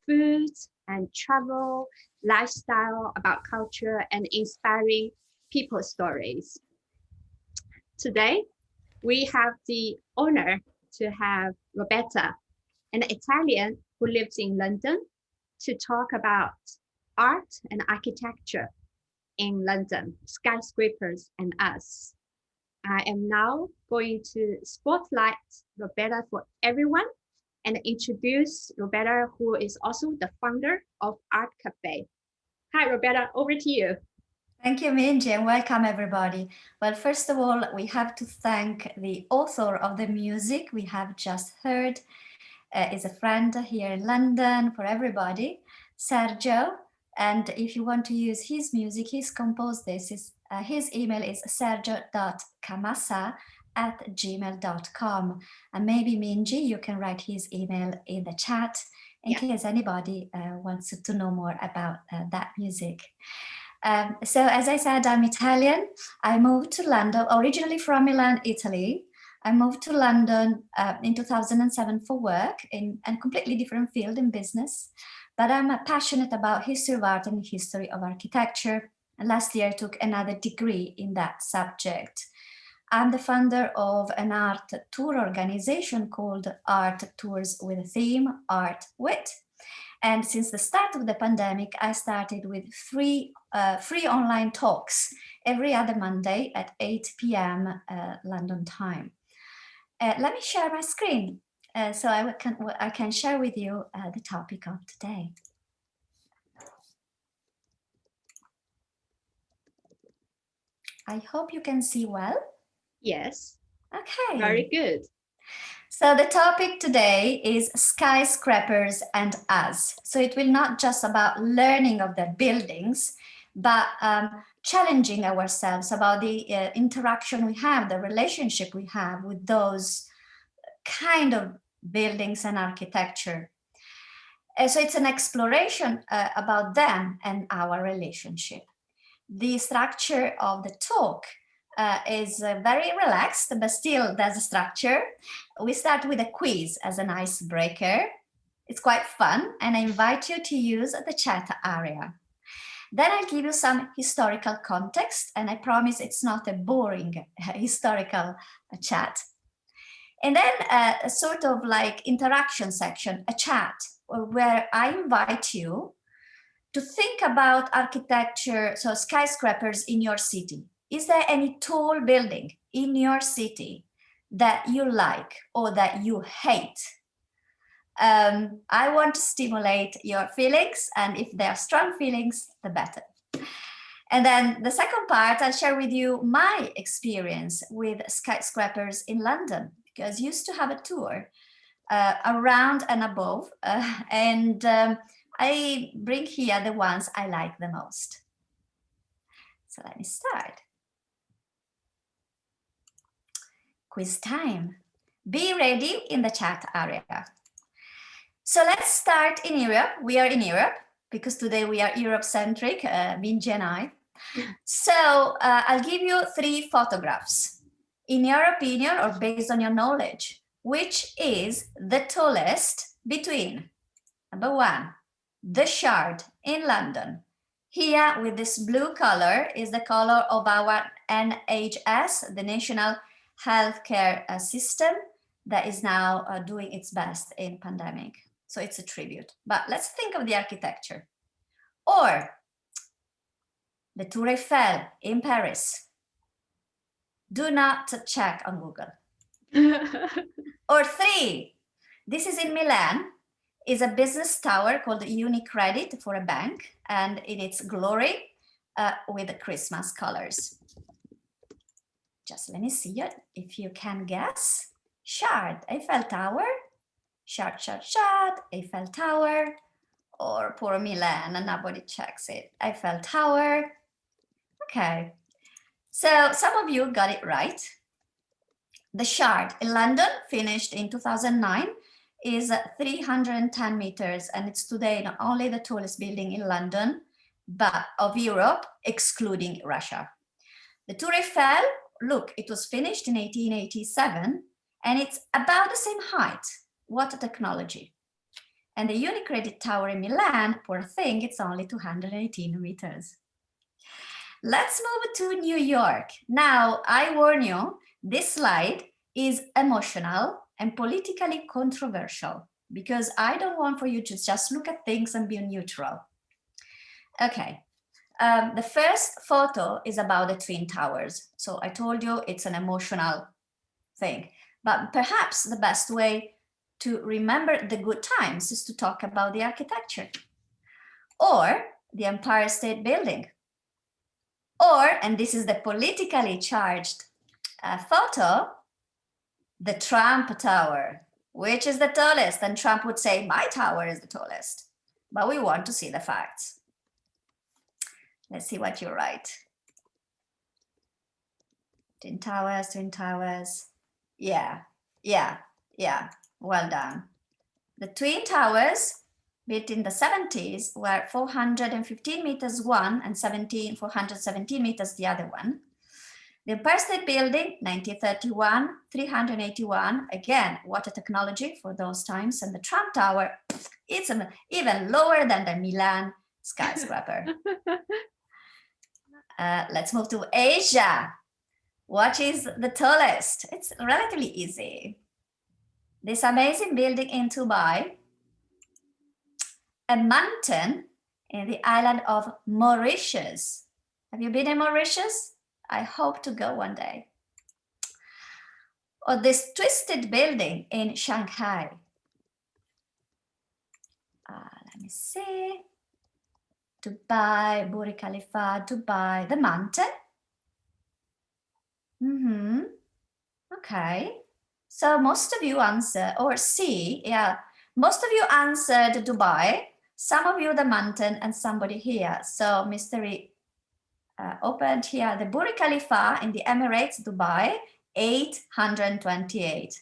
food and travel, lifestyle, about culture, and inspiring people stories. Today, we have the honor to have Roberta, an Italian who lives in London, to talk about art and architecture in London, skyscrapers and us. I am now going to spotlight Roberta for everyone and introduce Roberta, who is also the founder of Art Cafe. Hi, Roberta, over to you. Thank you, Minji, and welcome everybody. Well, first of all, we have to thank the author of the music we have just heard. Is a friend here in London for everybody, Sergio. And if you want to use his music, he's composed this. His email is sergio.camassa@gmail.com. And maybe Minji, you can write his email in the chat in case anybody wants to know more about that music. So as I said, I'm Italian. I moved to London, originally from Milan, Italy. I moved to London in 2007 for work in a completely different field in business, but I'm passionate about history of art and history of architecture. And last year I took another degree in that subject. I'm the founder of an art tour organization called Art Tours with a Theme, Art With. And since the start of the pandemic, I started with free online talks every other Monday at 8 p.m. London time. Let me share my screen so I can share with you the topic of today. I hope you can see well. Yes. Okay. Very good. So the topic today is skyscrapers and us. So it will not just about learning of the buildings, but challenging ourselves about the interaction we have, the relationship we have with those kind of buildings and architecture. So it's an exploration about them and our relationship. The structure of the talk is very relaxed, but still there's a structure. We start with a quiz as an icebreaker. It's quite fun, and I invite you to use the chat area. Then I'll give you some historical context, and I promise it's not a boring historical chat. And then a sort of like interaction section, a chat, where I invite you to think about architecture, so skyscrapers in your city. Is there any tall building in your city that you like or that you hate? I want to stimulate your feelings, and if they are strong feelings, the better. And then the second part, I'll share with you my experience with skyscrapers in London, because I used to have a tour around and above, and I bring here the ones I like the most. So let me start. Quiz time. Be ready in the chat area. So let's start in Europe. We are in Europe because today we are Europe-centric, Minji and I. So I'll give you 3 photographs. In your opinion, or based on your knowledge, which is the tallest between, number 1, the Shard in London. Here with this blue color is the color of our NHS, the National Healthcare System, that is now doing its best in pandemic. So it's a tribute. But let's think of the architecture. Or the Tour Eiffel in Paris. Do not check on Google. Or 3, this is in Milan, is a business tower called UniCredit for a bank, and in its glory with Christmas colors. Just let me see it, if you can guess. Shard, Eiffel Tower, Shard, Eiffel Tower, or poor Milan, and nobody checks it. Eiffel Tower. Okay, so some of you got it right. The Shard in London, finished in 2009, is 310 meters, and it's today not only the tallest building in London, but of Europe, excluding Russia. The Tour Eiffel, look, it was finished in 1887, and it's about the same height. What a technology. And the Unicredit Tower in Milan, poor thing, it's only 218 meters. Let's move to New York. Now, I warn you, this slide is emotional and politically controversial because I don't want for you to just look at things and be neutral. Okay, the first photo is about the Twin Towers. So I told you it's an emotional thing, but perhaps the best way to remember the good times is to talk about the architecture or the Empire State Building. Or, and this is the politically charged photo, the Trump Tower, which is the tallest. And Trump would say, my tower is the tallest. But we want to see the facts. Let's see what you write. Twin Towers, Twin Towers. Yeah. Well done. The Twin Towers built in the 70s were 415 meters one and 417 meters the other one. The Empire State Building, 1931, 381. Again, what a technology for those times. And the Trump Tower, it's even lower than the Milan skyscraper. Let's move to Asia. What is the tallest? It's relatively easy. This amazing building in Dubai, a mountain in the island of Mauritius. Have you been in Mauritius? I hope to go one day. Or this twisted building in Shanghai. Let me see. Dubai, Burj Khalifa, Dubai, the mountain. Okay. So most of you answered, or C, yeah. Most of you answered Dubai, some of you the mountain, and somebody here. So mystery opened here, the Burj Khalifa in the Emirates, Dubai, 828.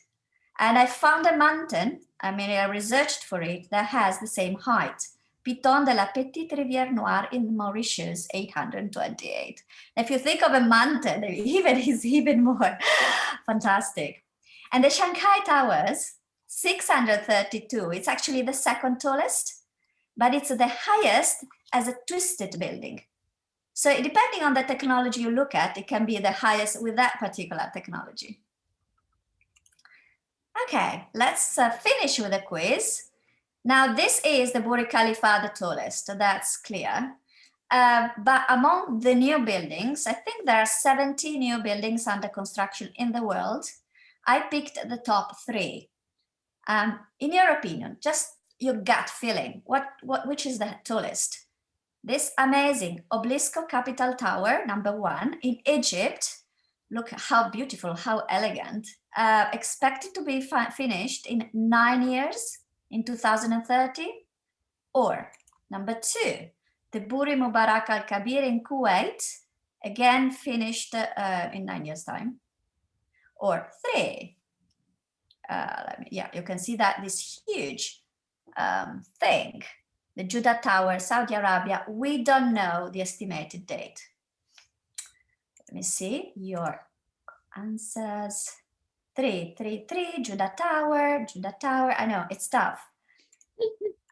And I found a mountain, I researched for it, that has the same height. Piton de la Petite Rivière Noire in Mauritius, 828. If you think of a mountain, it's even more fantastic. And the Shanghai Towers, 632. It's actually the second tallest, but it's the highest as a twisted building. So depending on the technology you look at, it can be the highest with that particular technology. Okay, let's finish with a quiz. Now, this is the Burj Khalifa, the tallest, that's clear. But among the new buildings, I think there are 70 new buildings under construction in the world. I picked the top 3. In your opinion, just your gut feeling, which is the tallest? This amazing Obelisko Capital Tower, #1 in Egypt. Look how beautiful, how elegant. Expected to be finished in 9 years, in 2030. Or #2, the Buri Mubarak Al Kabir in Kuwait, again finished in 9 years' time. Or 3, you can see that this huge thing, the Jeddah Tower, Saudi Arabia, we don't know the estimated date. Let me see your answers. 3, Jeddah Tower, I know, it's tough.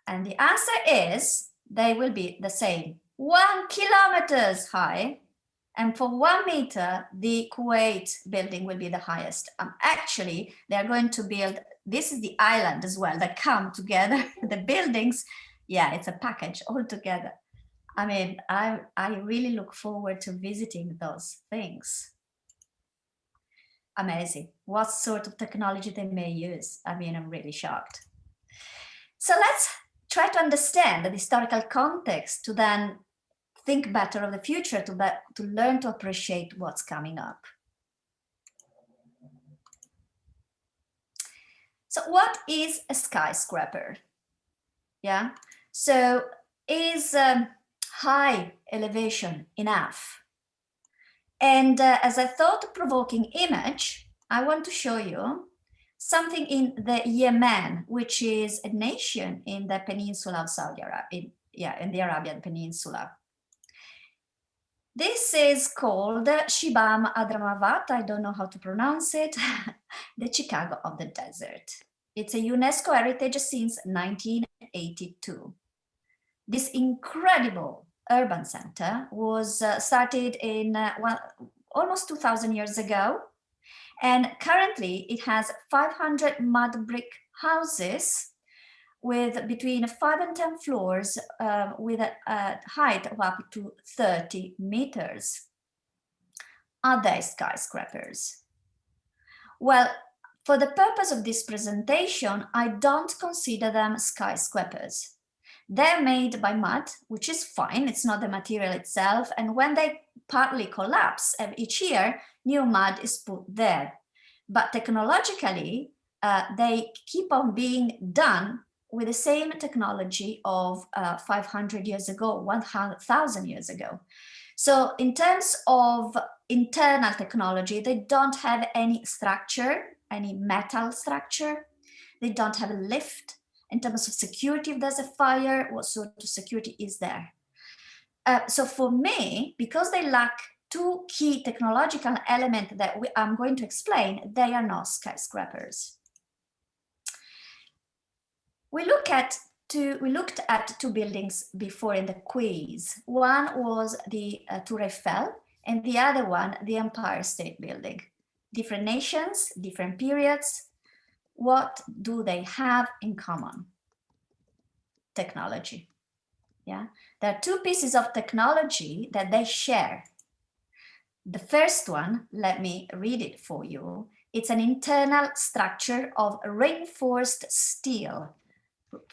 And the answer is, they will be the same, 1 kilometer high. And for 1 meter, the Kuwait building will be the highest. Actually, they're going to build, this is the island as well, that come together, the buildings. Yeah, it's a package all together. I really look forward to visiting those things. Amazing. What sort of technology they may use. I'm really shocked. So let's try to understand the historical context to then think better of the future, to learn to appreciate what's coming up. So what is a skyscraper? Yeah, so is high elevation enough? And as a thought-provoking image, I want to show you something in the Yemen, which is a nation in the peninsula of Saudi Arabia, in the Arabian Peninsula. This is called Shibam Adramavat, I don't know how to pronounce it, the Chicago of the desert. It's a UNESCO heritage since 1980. 1882. This incredible urban center was started in almost 2,000 years ago, and currently it has 500 mud brick houses with between 5 and 10 floors with a height of up to 30 meters. Are they skyscrapers? Well, for the purpose of this presentation, I don't consider them skyscrapers. They're made by mud, which is fine, it's not the material itself, and when they partly collapse each year, new mud is put there. But technologically, they keep on being done with the same technology of 500 years ago, 1,000 years ago. So in terms of internal technology, they don't have any structure, any metal structure. They don't have a lift. In terms of security, if there's a fire, what sort of security is there? So for me, because they lack two key technological elements that I'm going to explain, they are not skyscrapers. We looked at two buildings before in the quiz. One was the Tour Eiffel, and the other one, the Empire State Building. Different nations, different periods. What do they have in common? Technology. Yeah, there are two pieces of technology that they share. The first one, let me read it for you. It's an internal structure of reinforced steel,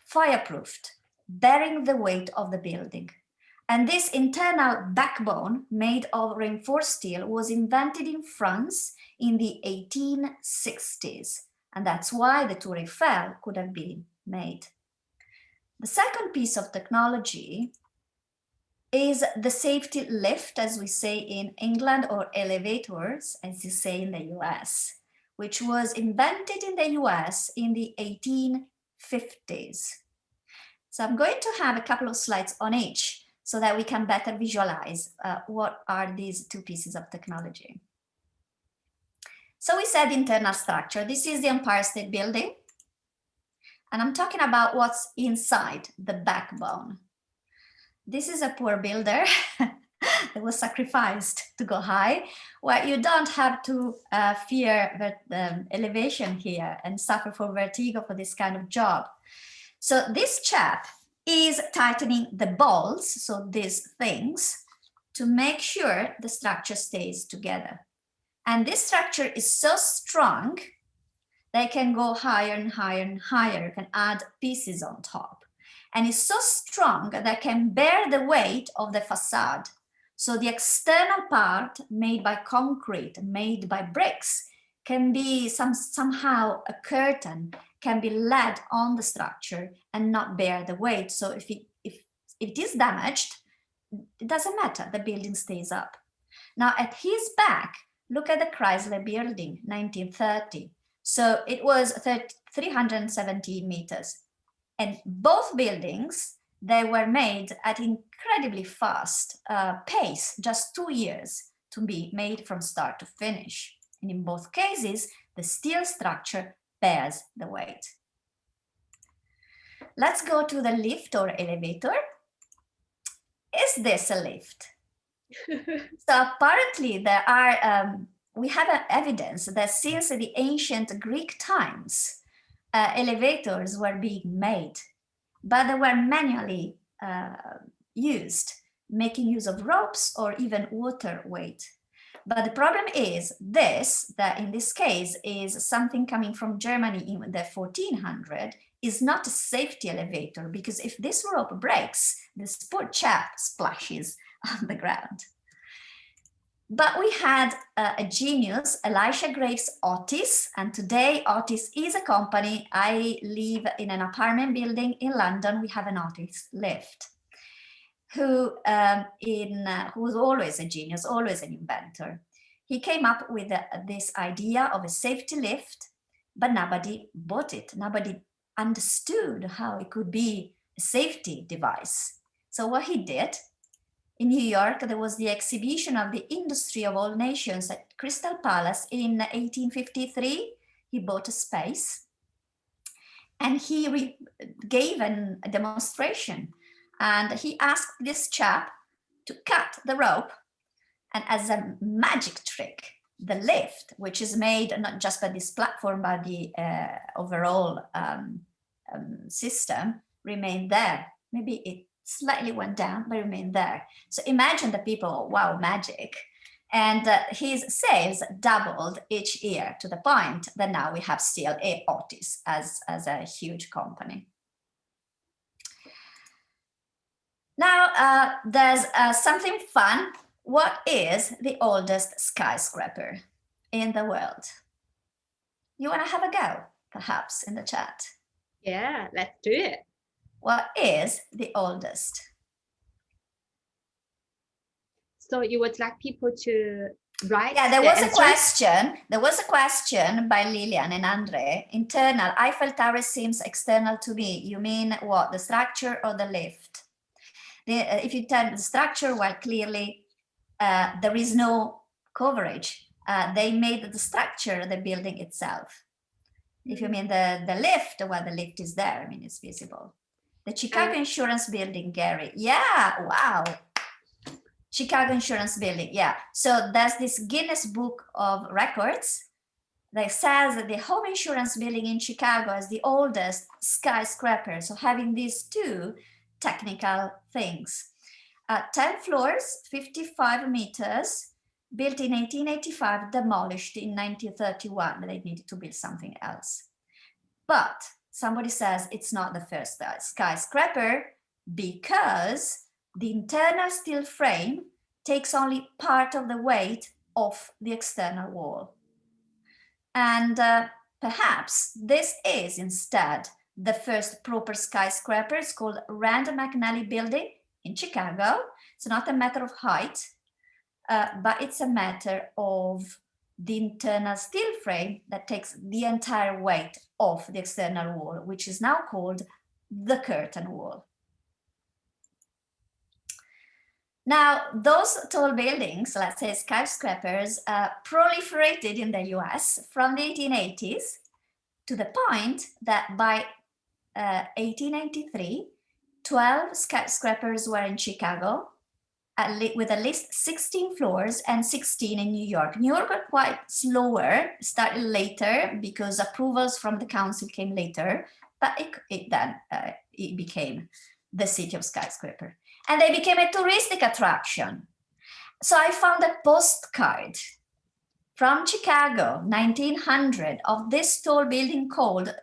fireproofed, bearing the weight of the building. And this internal backbone made of reinforced steel was invented in France in the 1860s. And that's why the Tour Eiffel could have been made. The second piece of technology is the safety lift, as we say in England, or elevators, as you say in the US, which was invented in the US in the 1850s. So I'm going to have a couple of slides on each so that we can better visualize what are these two pieces of technology. So we said internal structure. This is the Empire State Building. And I'm talking about what's inside the backbone. This is a poor builder that was sacrificed to go high. Well, you don't have to fear the elevation here and suffer for vertigo for this kind of job. So this chap is tightening the bolts, so these things, to make sure the structure stays together. And this structure is so strong, they can go higher and higher and higher. You can add pieces on top. And it's so strong that they can bear the weight of the facade. So the external part made by concrete, made by bricks, can be somehow a curtain, can be laid on the structure and not bear the weight. So if it is damaged, it doesn't matter, the building stays up. Now at his back, look at the Chrysler Building, 1930. So it was 370 meters. And both buildings, they were made at incredibly fast pace, just 2 years to be made from start to finish. And in both cases, the steel structure bears the weight. Let's go to the lift or elevator. Is this a lift? So apparently there are, we have evidence that since the ancient Greek times, elevators were being made, but they were manually used, making use of ropes or even water weight. But the problem is this, that in this case is something coming from Germany in the 1400, is not a safety elevator, because if this rope breaks, this poor chap splashes on the ground. But we had a genius, Elisha Graves Otis, and today Otis is a company. I live in an apartment building in London. We have an Otis lift, who was always a genius, always an inventor. He came up with this idea of a safety lift, but nobody bought it. Nobody understood how it could be a safety device. So what he did, in New York, there was the exhibition of the industry of all nations at Crystal Palace in 1853. He bought a space And he gave a demonstration, and he asked this chap to cut the rope, and as a magic trick, the lift, which is made not just by this platform, but the overall system, remained there. Maybe it slightly went down, but remained there. So imagine the people, wow, magic. And his sales doubled each year, to the point that now we have still Otis as a huge company. Now, there's something fun. What is the oldest skyscraper in the world? You want to have a go, perhaps, in the chat? Yeah, let's do it. What is the oldest? So you would like people to write? Yeah, there was a question. There was a question by Lilian and Andre. Internal, Eiffel Tower seems external to me. You mean what? The structure or the lift? If you tell the structure, well, clearly there is no coverage. They made the structure the building itself. If you mean the lift, well, the lift is there. I mean, it's visible. The Chicago Insurance Building, Gary. Yeah, wow. Chicago Insurance Building, yeah. So there's this Guinness Book of Records that says that the home insurance building in Chicago is the oldest skyscraper. So having these two technical things. 10 floors, 55 meters, built in 1885, demolished in 1931. They needed to build something else. But somebody says it's not the first skyscraper because the internal steel frame takes only part of the weight of the external wall. And perhaps this is instead the first proper skyscraper. It's called Rand Mcnally Building in Chicago. It's not a matter of height, but it's a matter of the internal steel frame that takes the entire weight of the external wall, which is now called the curtain wall. Now, those tall buildings, let's say skyscrapers, proliferated in the US from the 1880s to the point that by 1893, 12 skyscrapers were in Chicago, with at least 16 floors and 16 in New York. New York were quite slower, started later because approvals from the council came later, but it became the city of skyscraper. And they became a touristic attraction. So I found a postcard from Chicago, 1900, of this tall building called,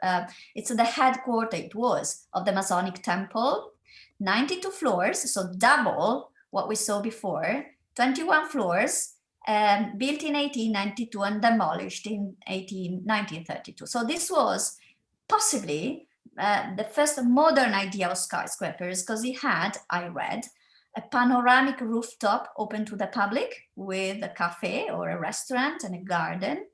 it's the headquarters, it was, of the Masonic Temple, 92 floors, so double what we saw before, 21 floors, built in 1892 and demolished in 1932. So this was possibly the first modern idea of skyscrapers, because it had, I read, a panoramic rooftop open to the public with a cafe or a restaurant and a garden.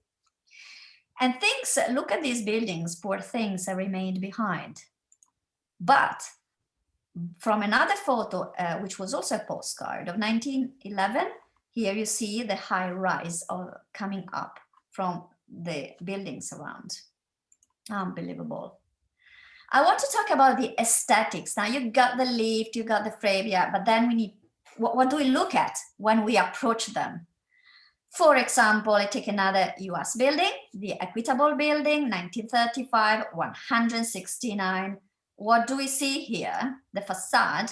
And things, look at these buildings, poor things, that remained behind. But from another photo, which was also a postcard of 1911, here you see the high rise coming up from the buildings around. Unbelievable. I want to talk about the aesthetics. Now you got the lift, you got the frame, yeah, but then we need, what do we look at when we approach them? For example, I take another US building, the Equitable Building, 1935, 169. What do we see here? The facade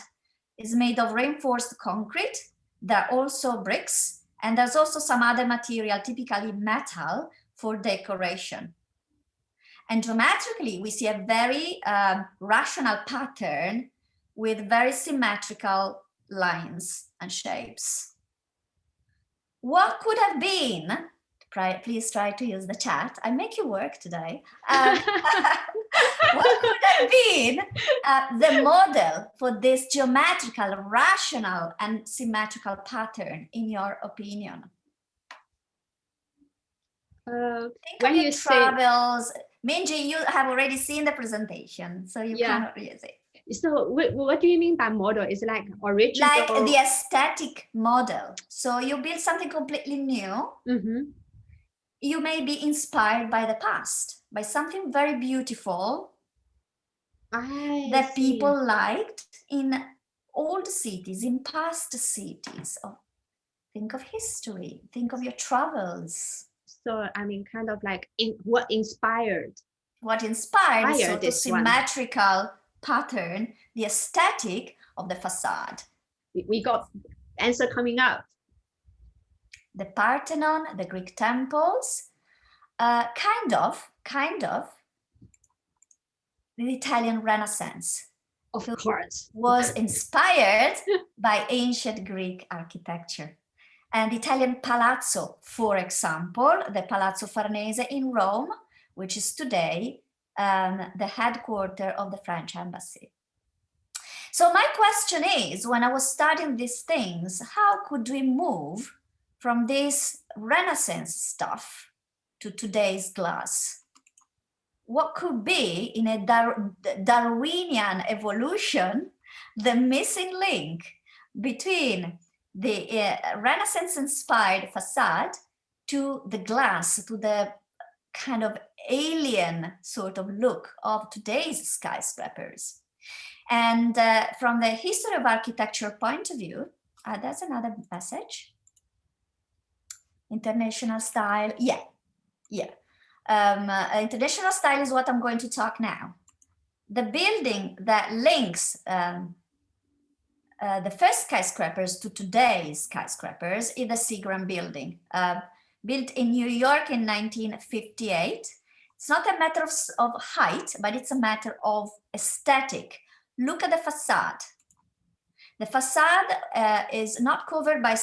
is made of reinforced concrete. There are also bricks, and there's also some other material, typically metal, for decoration. And geometrically, we see a very rational pattern with very symmetrical lines and shapes. What could have been, please try to use the chat, I make you work today. What could have been the model for this geometrical, rational, and symmetrical pattern, in your opinion? When you travels, Minji, you have already seen the presentation, so you cannot use it. So what do you mean by model? Is it like original? Like the aesthetic model. So you build something completely new. Mm-hmm. You may be inspired by the past, by something very beautiful, that people liked in old cities, in past cities. Oh, think of history, think of your travels. So, I mean, kind of like what inspired? What inspired the sort of this symmetrical pattern, the aesthetic of the facade. We got answer coming up. The Parthenon, the Greek temples, kind of the Italian Renaissance. Of course. Was inspired by ancient Greek architecture. And the Italian palazzo, for example, the Palazzo Farnese in Rome, which is today the headquarters of the French embassy. So my question is, when I was studying these things, how could we move from this Renaissance stuff to today's glass? What could be, in a Darwinian evolution, the missing link between the Renaissance-inspired facade to the glass, to the kind of alien sort of look of today's skyscrapers? And from the history of architecture point of view, that's another message. International style, yeah. International style is what I'm going to talk now. The building that links the first skyscrapers to today's skyscrapers is the Seagram building, built in New York in 1958. It's not a matter of height, but it's a matter of aesthetic. Look at the facade. The facade is not covered by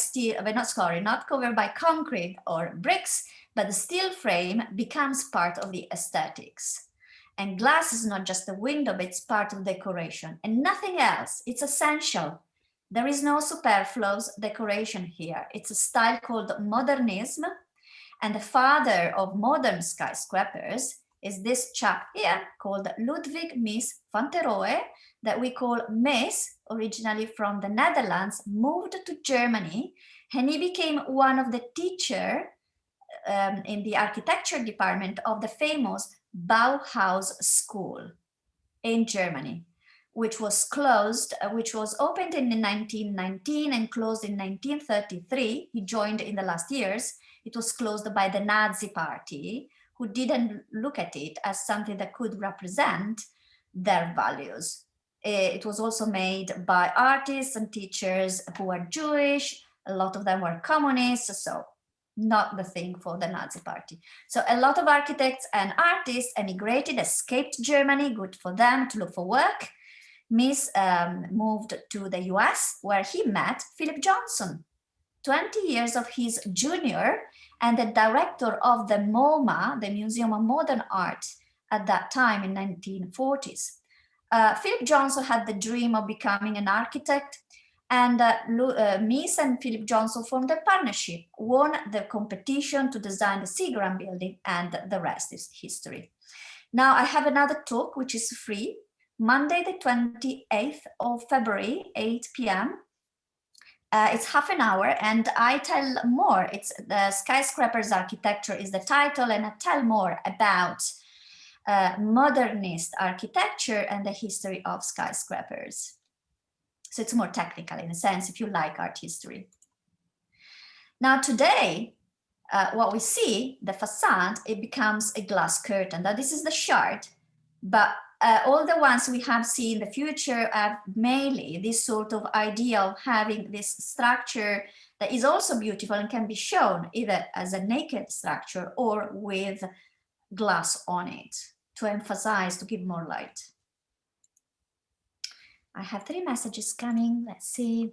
not covered by concrete or bricks, but the steel frame becomes part of the aesthetics. And glass is not just a window, but it's part of decoration and nothing else. It's essential. There is no superfluous decoration here. It's a style called Modernism. And the father of modern skyscrapers is this chap here called Ludwig Mies van der Rohe, that we call Mies, originally from the Netherlands, moved to Germany, and he became one of the teachers in the architecture department of the famous Bauhaus school in Germany, which was opened in 1919 and closed in 1933. He joined in the last years. It was closed by the Nazi party, who didn't look at it as something that could represent their values. It was also made by artists and teachers who were Jewish. A lot of them were communists, so not the thing for the Nazi party. So a lot of architects and artists emigrated, escaped Germany, good for them to look for work. Mies moved to the US, where he met Philip Johnson, 20 years of his junior and the director of the MoMA, the Museum of Modern Art, at that time in 1940s. Philip Johnson had the dream of becoming an architect, and Mies and Philip Johnson formed a partnership, won the competition to design the Seagram building, and the rest is history. Now I have another talk, which is free, Monday the 28th of February, 8 p.m. It's half an hour, and I tell more. It's the Skyscrapers Architecture is the title, and I tell more about modernist architecture and the history of skyscrapers. So it's more technical in a sense, if you like art history. Now today, what we see, the facade, it becomes a glass curtain. Now this is the shard, but all the ones we have seen in the future have mainly this sort of idea of having this structure that is also beautiful and can be shown either as a naked structure or with glass on it to emphasize, to give more light. I have 3 messages coming. Let's see.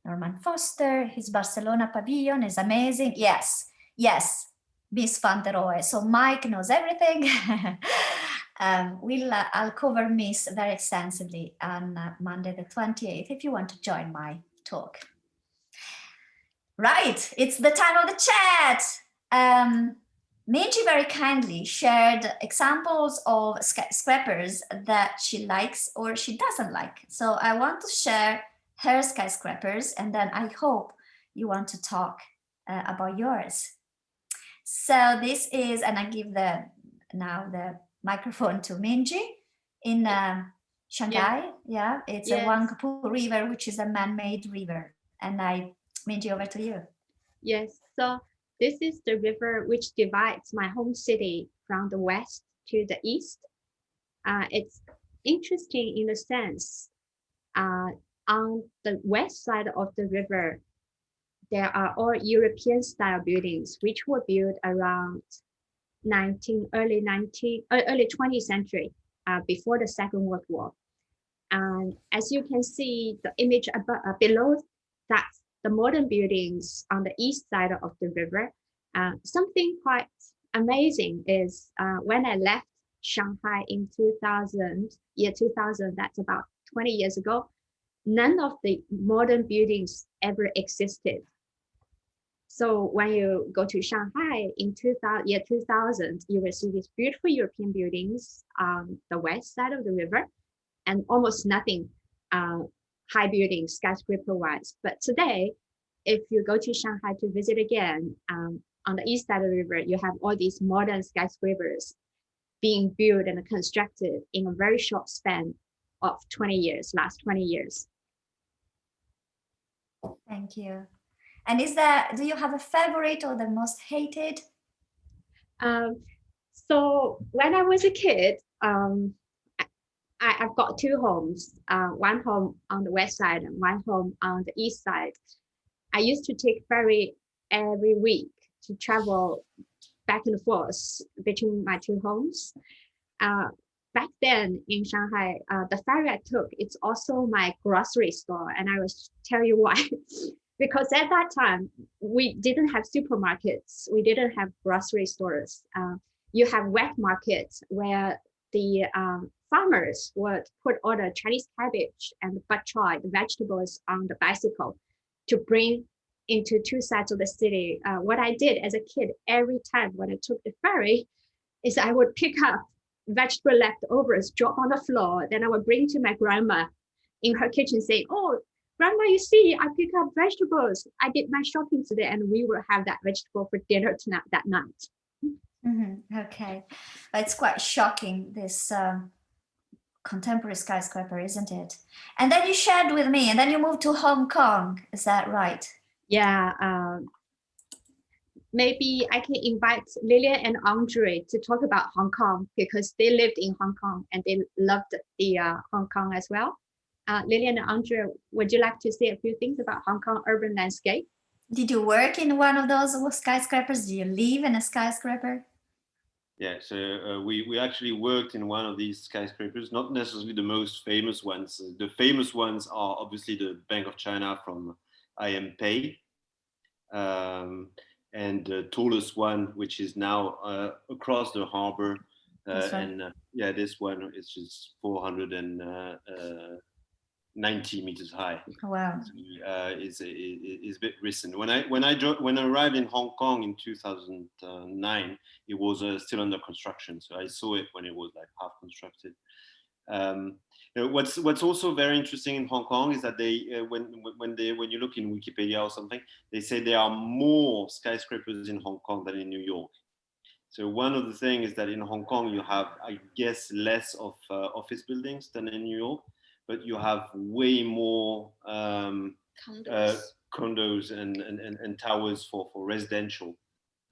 Norman Foster, his Barcelona pavilion is amazing. Yes, Mies van der Rohe. So Mike knows everything. I'll cover Mies very extensively on Monday the 28th if you want to join my talk. Right, it's the time of the chat. Minji very kindly shared examples of skyscrapers that she likes or she doesn't like. So I want to share her skyscrapers, and then I hope you want to talk about yours. So this is, and I give now the microphone to Minji. In Shanghai, yeah, it's a Yes. Wangpu River, which is a man-made river. And I hand you over to you. Yes. So this is the river which divides my home city from the west to the east. It's interesting in the sense on the west side of the river, there are all European style buildings which were built around early 20th century, before the Second World War. And as you can see, the image below, that's the modern buildings on the east side of the river. Something quite amazing is when I left Shanghai in 2000, that's about 20 years ago, none of the modern buildings ever existed. So when you go to Shanghai in 2000, you will see these beautiful European buildings on the west side of the river, and almost nothing high buildings, skyscraper-wise. But today, if you go to Shanghai to visit again, on the east side of the river, you have all these modern skyscrapers being built and constructed in a very short span of 20 years, last 20 years. Thank you. And do you have a favorite or the most hated? So when I was a kid, I've got two homes, one home on the west side and one home on the east side. I used to take ferry every week to travel back and forth between my two homes. Back then in Shanghai, the ferry I took, it's also my grocery store. And I will tell you why. Because at that time, we didn't have supermarkets. We didn't have grocery stores. You have wet markets where the farmers would put all the Chinese cabbage and bok choy, the vegetables, on the bicycle to bring into two sides of the city. What I did as a kid every time when I took the ferry is I would pick up vegetable leftovers, drop on the floor, then I would bring to my grandma in her kitchen saying, "Oh, Grandma, you see, I pick up vegetables. I did my shopping today," and we will have that vegetable for dinner tonight, that night. Mm-hmm. Okay. It's quite shocking, this contemporary skyscraper, isn't it? And then you shared with me, and then you moved to Hong Kong. Is that right? Yeah. Maybe I can invite Lillian and Andre to talk about Hong Kong because they lived in Hong Kong and they loved the Hong Kong as well. Lillian and Andre, would you like to say a few things about Hong Kong urban landscape? Did you work in one of those skyscrapers? Do you live in a skyscraper? Yeah, so we actually worked in one of these skyscrapers, not necessarily the most famous ones. The famous ones are obviously the Bank of China from IMP, and the tallest one, which is now across the harbor. Right. And yeah, this one is just 490 meters high. Wow. So, is a bit recent. When I arrived in Hong Kong in 2009, it was still under construction. So I saw it when it was like half constructed. What's also very interesting in Hong Kong is that they when you look in Wikipedia or something, they say there are more skyscrapers in Hong Kong than in New York. So one of the things is that in Hong Kong you have, I guess, less of office buildings than in New York, but you have way more condos and towers for residential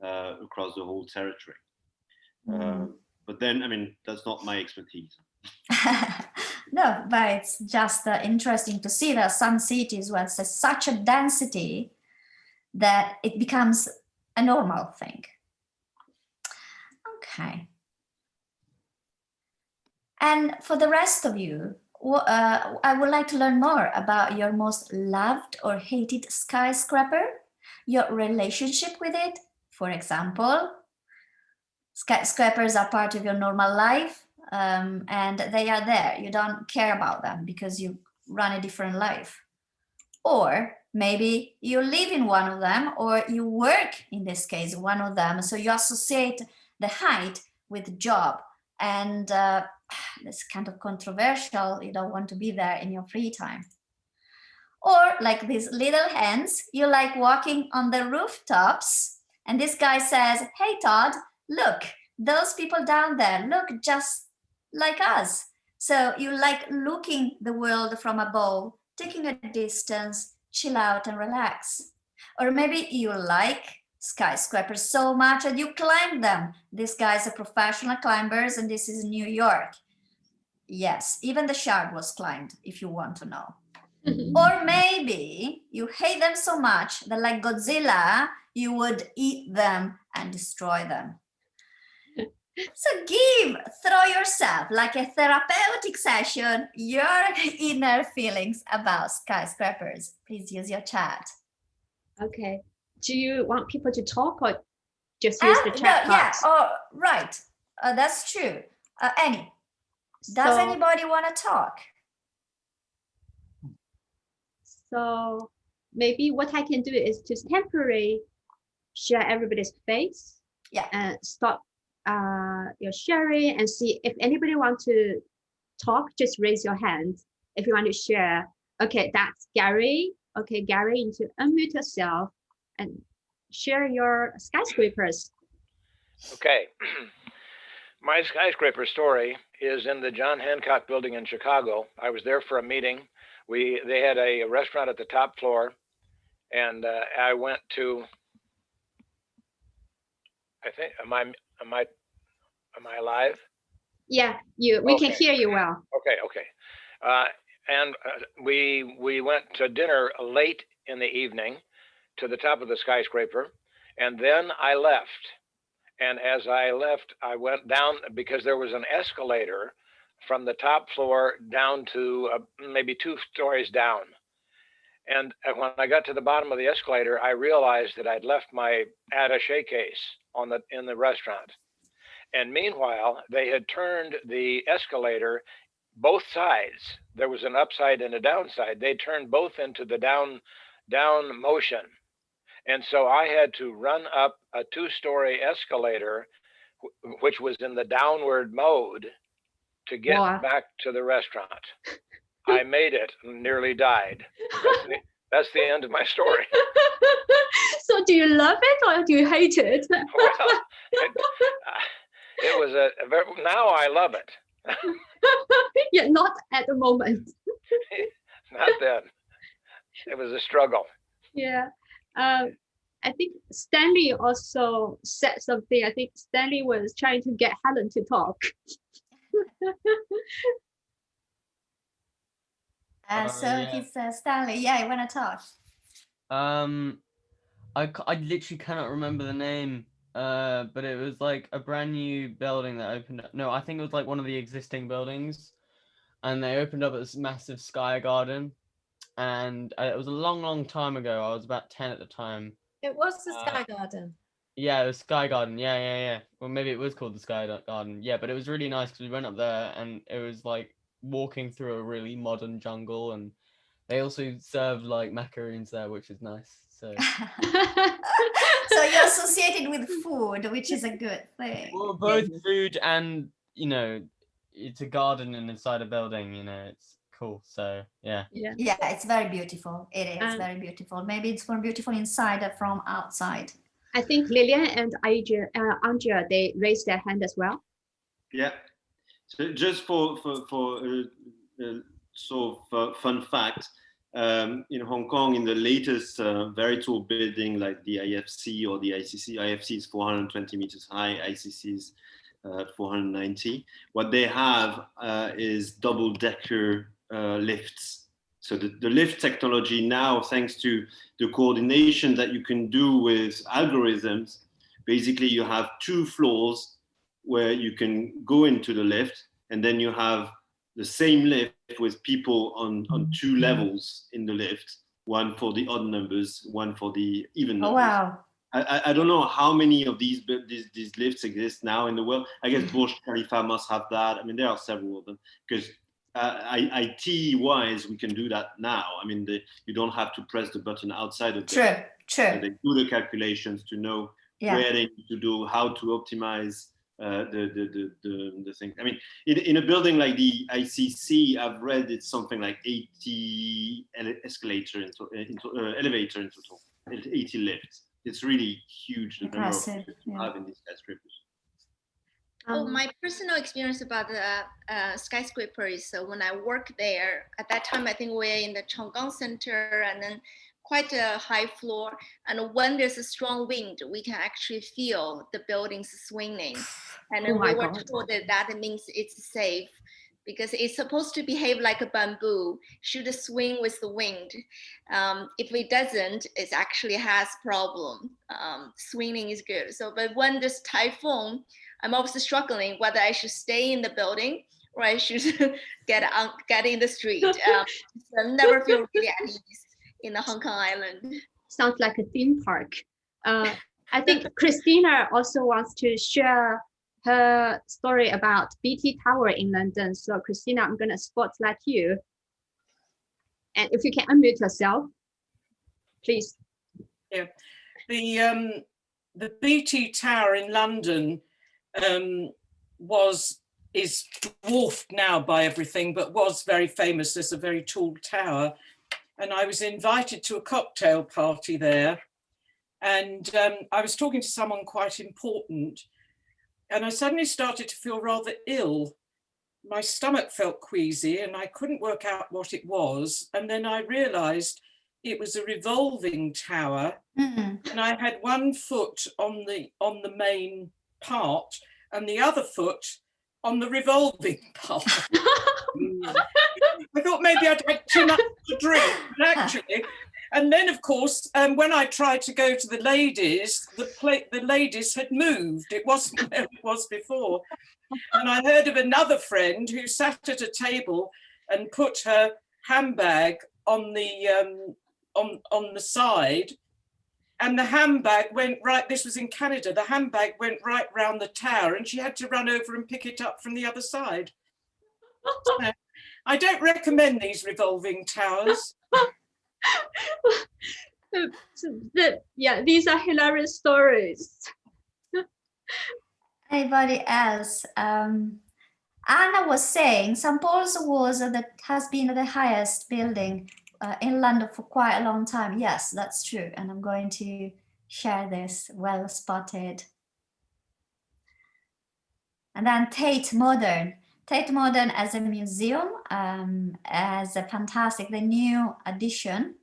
across the whole territory. But then, I mean, that's not my expertise. No, but it's just interesting to see that some cities where there's such a density that it becomes a normal thing. Okay. And for the rest of you, I would like to learn more about your most loved or hated skyscraper, your relationship with it. For example, skyscrapers are part of your normal life, and they are there. You don't care about them because you run a different life. Or maybe you live in one of them, or you work, in this case, one of them. So you associate the height with job, and it's kind of controversial. You don't want to be there in your free time. Or like these little hens, you like walking on the rooftops, and this guy says, "Hey Todd, look, those people down there look just like us. So you like looking the world from above, taking a distance, chill out and relax. Or maybe you like skyscrapers so much that you climb them. These guys are professional climbers and this is New York. Yes, even the Shard was climbed, if you want to know. Or maybe you hate them so much that like Godzilla, you would eat them and destroy them. So throw yourself like a therapeutic session, your inner feelings about skyscrapers. Please use your chat. Okay. Do you want people to talk or just use the chat box? Yeah, oh, right. That's true. Annie, does anybody want to talk? So maybe what I can do is to temporarily share everybody's face. Yeah. And stop your sharing and see if anybody wants to talk, just raise your hand. If you want to share. Okay, that's Gary. Okay, Gary, you need to unmute yourself and share your skyscrapers. Okay. My skyscraper story is in the John Hancock building in Chicago. I was there for a meeting. They had a restaurant at the top floor, and I went to. I think am I alive? Yeah, we can hear you well. Okay. And we went to dinner late in the evening to the top of the skyscraper, and then I left. And as I left, I went down because there was an escalator from the top floor down to maybe 2 stories down. And when I got to the bottom of the escalator, I realized that I'd left my attaché case in the restaurant. And meanwhile, they had turned the escalator both sides. There was an upside and a downside. They turned both into the down motion. And so I had to run up a 2-story escalator, which was in the downward mode, to get back to the restaurant. I made it and nearly died. That's the end of my story. So do you love it or do you hate it? Well, it was now I love it. Yeah, not at the moment. Not then. It was a struggle. Yeah. I think Stanley also said something. I think Stanley was trying to get Helen to talk. He says, Stanley, yeah, you want to talk? I literally cannot remember the name, but it was like a brand new building that opened up. No, I think it was like one of the existing buildings, and they opened up this massive sky garden, and it was a long time ago. I was about 10 at the time. It was the Sky Garden. Yeah, it was Sky Garden. Yeah. Well, maybe it was called the Sky Garden. Yeah, but it was really nice because we went up there and it was like walking through a really modern jungle, and they also serve like macaroons there, which is nice. So. So you're associated with food, which is a good thing. Well, both food and it's a garden and inside a building. It's cool. So yeah, it's very beautiful. It is very beautiful. Maybe it's more beautiful inside than from outside. I think Lillian and Andrea, they raised their hand as well. Yeah. So just for sort of fun fact, in Hong Kong, in the latest very tall building like the IFC or the ICC, IFC is 420 meters high, ICC is 490. What they have is double-decker lifts. So the lift technology now, thanks to the coordination that you can do with algorithms, basically you have 2 floors where you can go into the lift, and then you have the same lift with people on 2 levels in the lift, one for the odd numbers, one for the even numbers. Oh, wow. I don't know how many of these lifts exist now in the world. I guess Burj Khalifa must have that. I mean, there are several of them because IT-wise, we can do that now. I mean, you don't have to press the button outside of True. So they do the calculations to know where they need to do, how to optimize the thing. I mean, in a building like the ICC, I've read it's something like 80 elevator in total, 80 lifts. It's really huge. The number of lifts you have in these skyscrapers. My personal experience about the skyscraper is when I worked there. At that time, I think we're in the Chang'an Center, and then quite a high floor. And when there's a strong wind, we can actually feel the buildings swinging. And then we were told that that means it's safe, because it's supposed to behave like a bamboo, should swing with the wind. If it doesn't, it actually has problem. Swinging is good. So, but when there's typhoon, I'm also struggling whether I should stay in the building or I should get in the street. So I never feel really at ease in the Hong Kong Island. Sounds like a theme park. I think Christina also wants to share her story about BT Tower in London. So Christina, I'm going to spotlight you. And if you can unmute yourself, please. Yeah, the BT Tower in London is dwarfed now by everything, but was very famous as a very tall tower. And I was invited to a cocktail party there. And I was talking to someone quite important. And I suddenly started to feel rather ill. My stomach felt queasy and I couldn't work out what it was. And then I realized it was a revolving tower. And I had one foot on the main part and the other foot on the revolving part. I thought maybe I'd had too much to drink, but actually. And then, of course, when I tried to go to the ladies, the ladies had moved. It wasn't where it was before. And I heard of another friend who sat at a table and put her handbag on the side. And the handbag went right, this was in Canada, the handbag went right round the tower and she had to run over and pick it up from the other side. I don't recommend these revolving towers. Yeah, these are hilarious stories. Anybody else? Anna was saying St. Paul's has been the highest building in London for quite a long time. Yes, that's true. And I'm going to share this. Well spotted. And then Tate Modern. Tate Modern as a museum, as a fantastic, the new addition.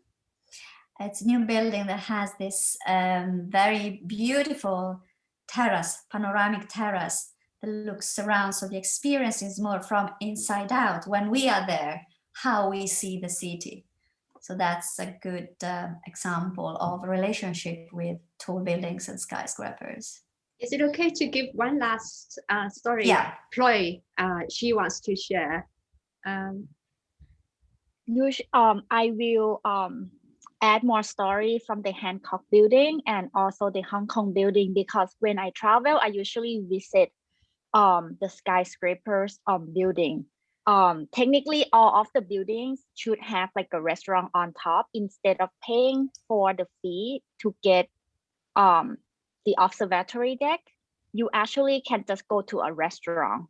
It's a new building that has this very beautiful terrace, panoramic terrace that looks around. So the experience is more from inside out. When we are there, how we see the city. So that's a good example of a relationship with tall buildings and skyscrapers. Is it okay to give one last story? Yeah. Chloe, she wants to share. I will add more story from the Hancock building and also the Hong Kong building, because when I travel, I usually visit the skyscrapers building. Technically, all of the buildings should have like a restaurant on top instead of paying for the fee to get the observatory deck. You actually can just go to a restaurant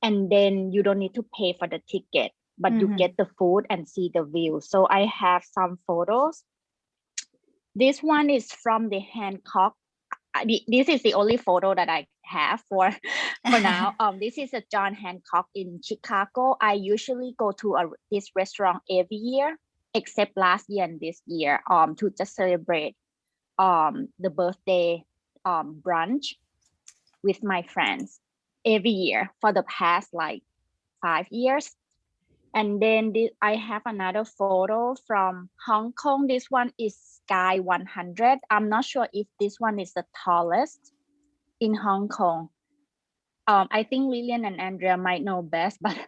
and then you don't need to pay for the ticket, but you get the food and see the view. So I have some photos. This one is from the Hancock. This is the only photo that I have for now. This is a John Hancock in Chicago. I usually go to this restaurant every year, except last year and this year, to just celebrate the birthday brunch with my friends every year for the past like 5 years. And then I have another photo from Hong Kong. This one is Sky 100. I'm not sure if this one is the tallest in Hong Kong. I think Lillian and Andrea might know best, but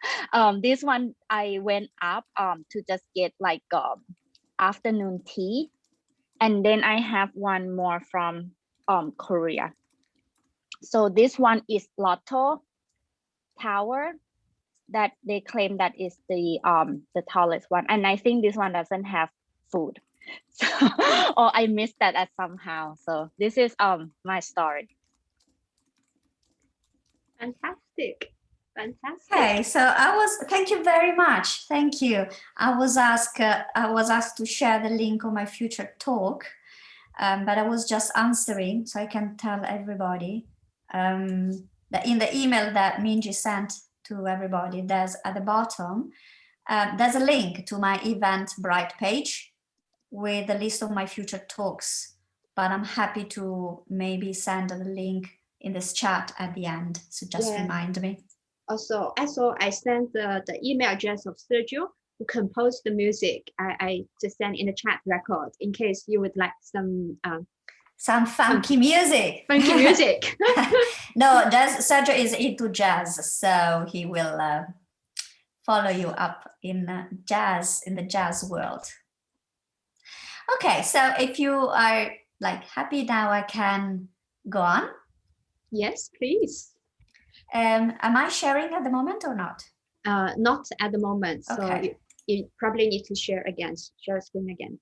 this one I went up to just get like afternoon tea. And then I have one more from Korea. So this one is Lotto Tower that they claim that is the tallest one. And I think this one doesn't have food. So, or I missed that somehow. So this is my story. Fantastic. Fantastic. Okay, so thank you very much. Thank you. I was asked to share the link on my future talk, but I was just answering so I can tell everybody. in the email that Minji sent to everybody, there's at the bottom, there's a link to my Eventbrite page with a list of my future talks, but I'm happy to maybe send the link in this chat at the end. So just remind me. Also, I sent the email address of Sergio, who composed the music. I just sent in the chat record in case you would like some funky music. Funky music. No, Sergio is into jazz, so he will follow you up in the jazz world. Okay, so if you are like happy now, I can go on. Yes, please. Am I sharing at the moment or not? Not at the moment. Okay. So you probably need to share screen again.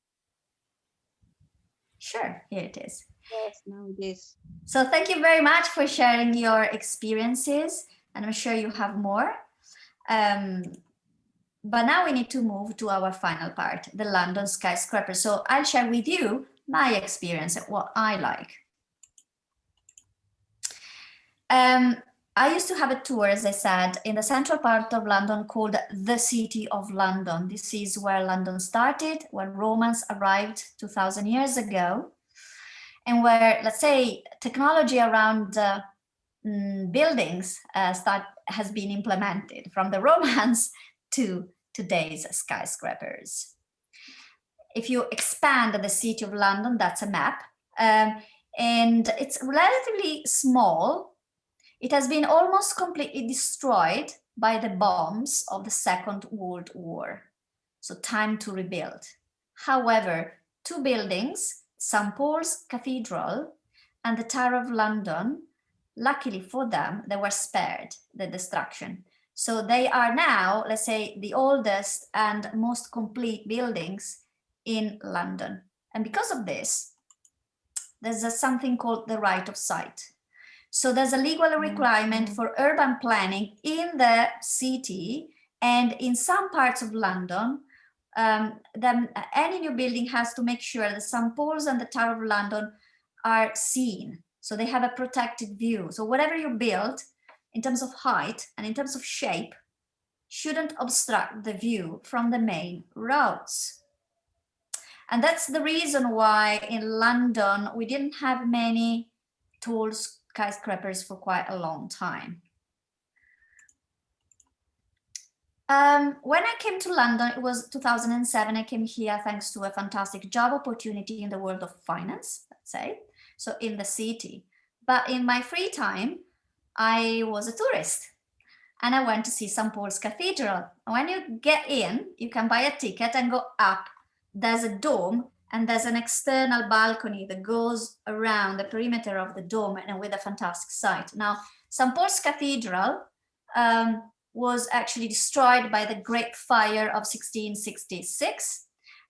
Sure, here it is. Yes, now it is. So thank you very much for sharing your experiences, and I'm sure you have more. But now we need to move to our final part, the London Skyscraper. So I'll share with you my experience and what I like. I used to have a tour, as I said, in the central part of London called the City of London. This is where London started, where Romans arrived 2000 years ago, and where, let's say, technology around buildings has been implemented from the Romans to today's skyscrapers. If you expand the City of London, that's a map, and it's relatively small. It has been almost completely destroyed by the bombs of the Second World War. So time to rebuild. However, two buildings, St. Paul's Cathedral and the Tower of London, luckily for them, they were spared the destruction. So they are now, let's say, the oldest and most complete buildings in London. And because of this, there's something called the right of sight. So there's a legal requirement for urban planning in the city, and in some parts of London, then any new building has to make sure that St. Paul's and the Tower of London are seen. So they have a protected view. So whatever you build in terms of height and in terms of shape shouldn't obstruct the view from the main roads. And that's the reason why in London, we didn't have many tall skyscrapers for quite a long time. When I came to London, it was 2007. I came here thanks to a fantastic job opportunity in the world of finance, let's say, so in the city. But in my free time, I was a tourist and I went to see St. Paul's Cathedral. When you get in, you can buy a ticket and go up. There's a dome and there's an external balcony that goes around the perimeter of the dome and with a fantastic sight. Now, St. Paul's Cathedral was actually destroyed by the Great Fire of 1666.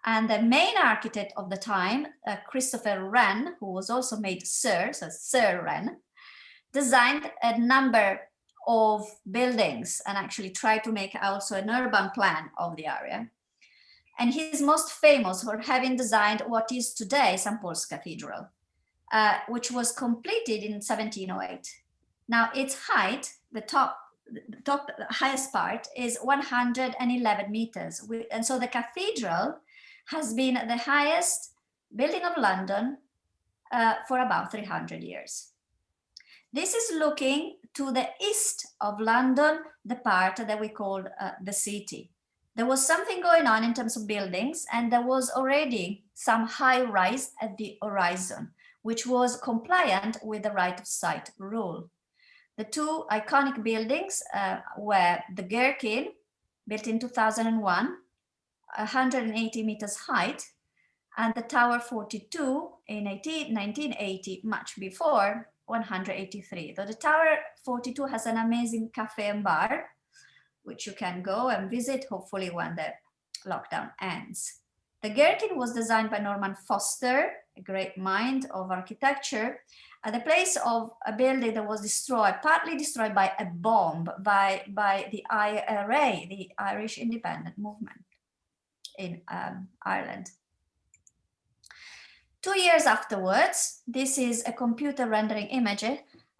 And the main architect of the time, Christopher Wren, who was also made Sir, so Sir Wren, designed a number of buildings and actually tried to make also an urban plan of the area. And he's most famous for having designed what is today St. Paul's Cathedral, which was completed in 1708. Now its height, the highest part is 111 meters. And so the cathedral has been the highest building of London for about 300 years. This is looking to the east of London, the part that we call the city. There was something going on in terms of buildings, and there was already some high rise at the horizon, which was compliant with the right of sight rule. The two iconic buildings were the Gherkin, built in 2001, 180 meters height, and the Tower 42 in 1980, much before, 183. So the Tower 42 has an amazing cafe and bar, which you can go and visit, hopefully when the lockdown ends. The Gherkin was designed by Norman Foster, a great mind of architecture, at the place of a building that was destroyed, partly destroyed by a bomb by the IRA, the Irish Independent Movement in Ireland. 2 years afterwards, this is a computer rendering image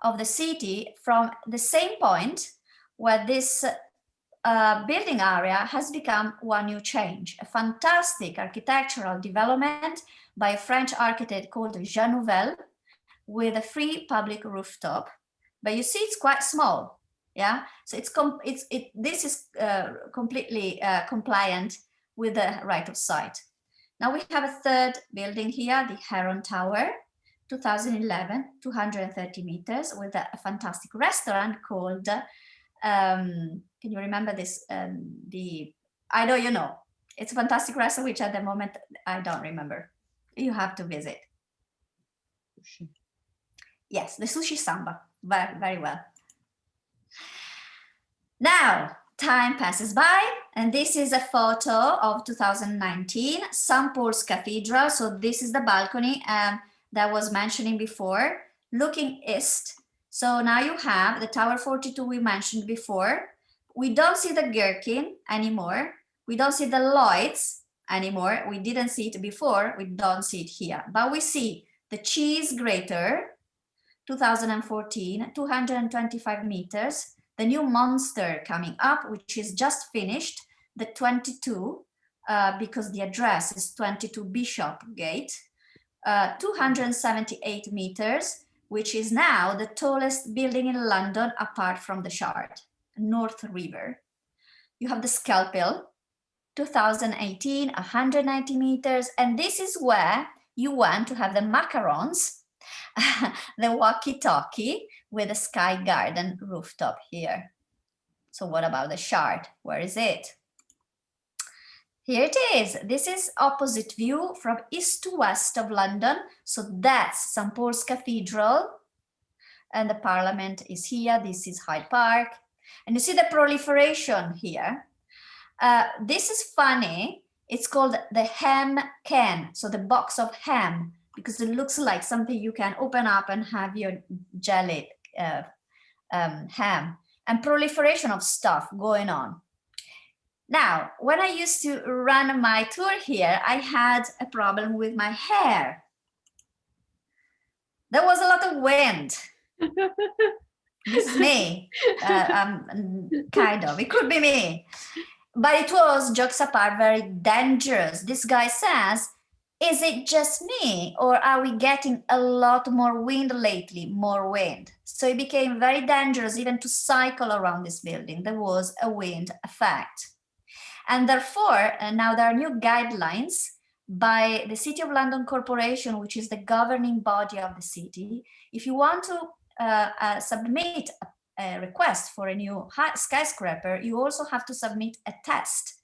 of the city from the same point where this building area has become one new change, a fantastic architectural development by a French architect called Jean Nouvel with a free public rooftop. But you see, it's quite small, yeah? So this is completely compliant with the right of sight. Now we have a third building here, the Heron Tower, 2011, 230 meters, with a fantastic restaurant called, can you remember this? I know you know. It's a fantastic restaurant, which at the moment I don't remember. You have to visit. Yes, the Sushi Samba, very, very well. Now, time passes by, and this is a photo of 2019, St. Paul's Cathedral. So this is the balcony that I was mentioning before, looking east. So now you have the Tower 42 we mentioned before. We don't see the Gherkin anymore. We don't see the Lloyds anymore. We didn't see it before. We don't see it here. But we see the Cheese Grater, 2014, 225 meters. The new monster coming up, which is just finished, the 22, because the address is 22 Bishop Gate, 278 meters, which is now the tallest building in London apart from the Shard, North River. You have the Scalpel, 2018, 190 meters, and this is where you want to have the macarons, the walkie-talkie with the Sky Garden rooftop here. So what about the Shard? Where is it? Here it is. This is opposite view from east to west of London. So that's St. Paul's Cathedral. And the Parliament is here. This is Hyde Park. And you see the proliferation here. This is funny. It's called the ham can. So the box of ham, because it looks like something you can open up and have your jelly ham, and proliferation of stuff going on. Now, when I used to run my tour here, I had a problem with my hair. There was a lot of wind. This is me, kind of, it could be me. But it was, jokes apart, very dangerous. This guy says, is it just me, or are we getting a lot more wind lately, more wind? So it became very dangerous even to cycle around this building. There was a wind effect. And therefore, now there are new guidelines by the City of London Corporation, which is the governing body of the city. If you want to submit a request for a new skyscraper, you also have to submit a test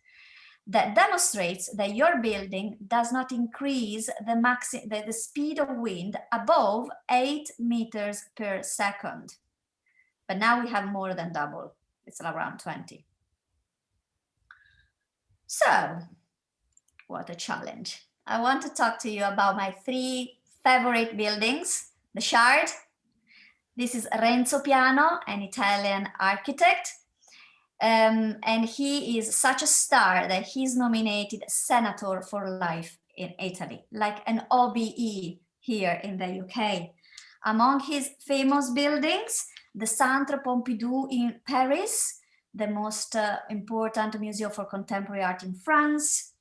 that demonstrates that your building does not increase the speed of wind above 8 meters per second. But now we have more than double. It's around 20. So, what a challenge. I want to talk to you about my 3 favorite buildings. The Shard. This is Renzo Piano, an Italian architect. And he is such a star that he's nominated senator for life in Italy, like an OBE here in the UK. Among his famous buildings, the Centre Pompidou in Paris, the most important museum for contemporary art in France,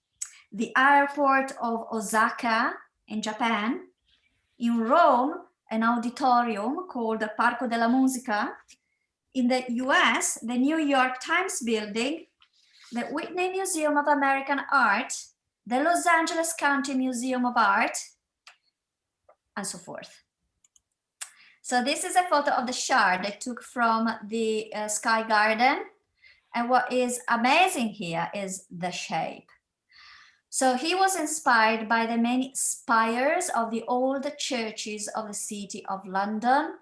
the airport of Osaka in Japan, in Rome, an auditorium called the Parco della Musica, in the US, the New York Times building, the Whitney Museum of American Art, the Los Angeles County Museum of Art, and so forth. So this is a photo of the Shard I took from the Sky Garden. And what is amazing here is the shape. So he was inspired by the many spires of the old churches of the City of London,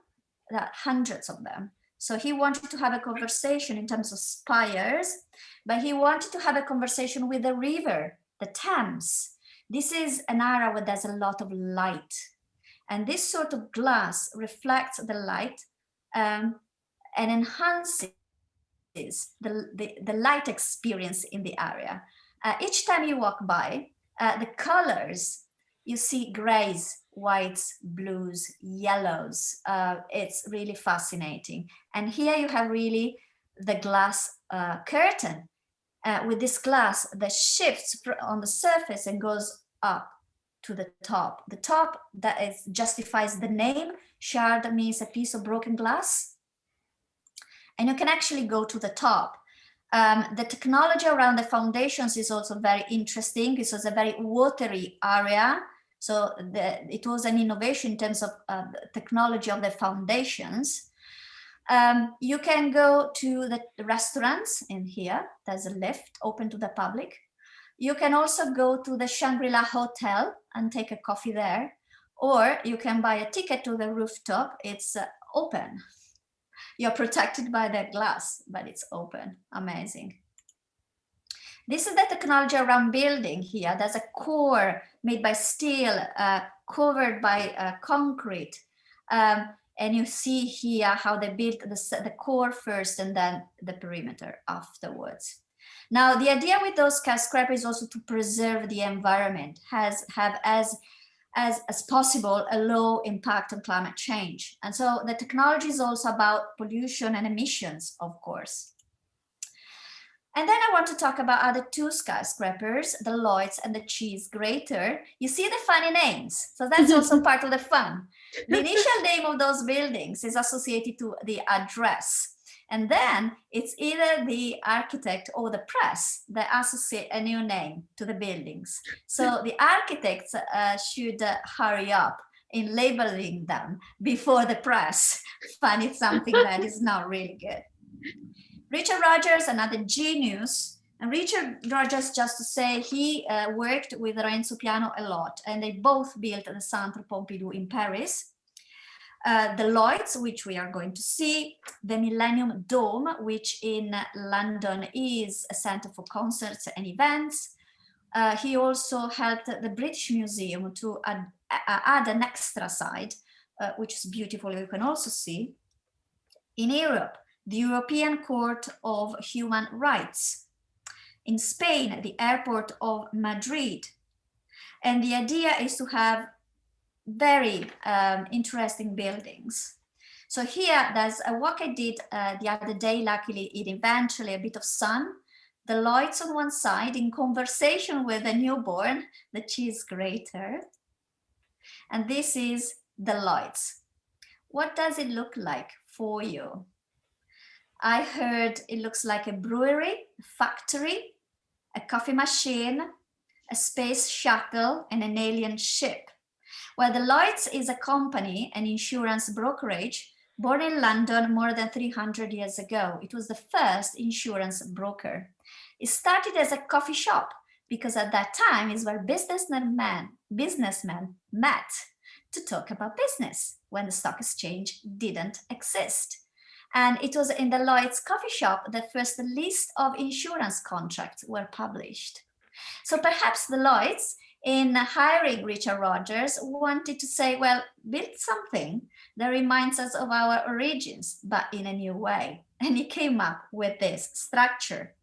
there are hundreds of them. So he wanted to have a conversation in terms of spires, but he wanted to have a conversation with the river, the Thames. This is an area where there's a lot of light. And this sort of glass reflects the light and enhances the light experience in the area. Each time you walk by, the colors you see grays, whites, blues, yellows. It's really fascinating. And here you have really the glass curtain. With this glass that shifts on the surface and goes up to the top. The top that is justifies the name. Shard means a piece of broken glass. And you can actually go to the top. The technology around the foundations is also very interesting. This was a very watery area. So it was an innovation in terms of technology of the foundations. You can go to the restaurants in here. There's a lift open to the public. You can also go to the Shangri-La Hotel and take a coffee there. Or you can buy a ticket to the rooftop. It's open. You're protected by the glass, but it's open. Amazing. This is the technology around building here. There's a core made by steel, covered by concrete. And you see here how they built the core first and then the perimeter afterwards. Now, the idea with those skyscrapers is also to preserve the environment, have as possible a low impact on climate change. And so the technology is also about pollution and emissions, of course. And then I want to talk about other two skyscrapers, the Lloyd's and the Cheese Grater. You see the funny names, so that's also part of the fun. The initial name of those buildings is associated to the address. And then it's either the architect or the press that associate a new name to the buildings. So the architects should hurry up in labeling them before the press find something that is not really good. Richard Rogers, another genius. And Richard Rogers, just to say, he worked with Renzo Piano a lot, and they both built the Centre Pompidou in Paris. The Lloyd's, which we are going to see, the Millennium Dome, which in London is a center for concerts and events. He also helped the British Museum to add an extra side, which is beautiful, you can also see. In Europe, the European Court of Human Rights. In Spain, the airport of Madrid. And the idea is to have very interesting buildings. So here, there's a walk I did the other day. Luckily, it eventually a bit of sun. The Lloyd's on one side in conversation with a newborn, the Cheese Grater. And this is the Lloyd's. What does it look like for you? I heard it looks like a brewery, a factory, a coffee machine, a space shuttle, and an alien ship. Well, the Lloyd's is a company, an insurance brokerage, born in London more than 300 years ago. It was the first insurance broker. It started as a coffee shop because at that time is where businessmen met to talk about business when the stock exchange didn't exist. And it was in the Lloyd's coffee shop the first list of insurance contracts were published. So perhaps the Lloyd's, in hiring Richard Rogers, wanted to say, well, build something that reminds us of our origins, but in a new way. And he came up with this structure.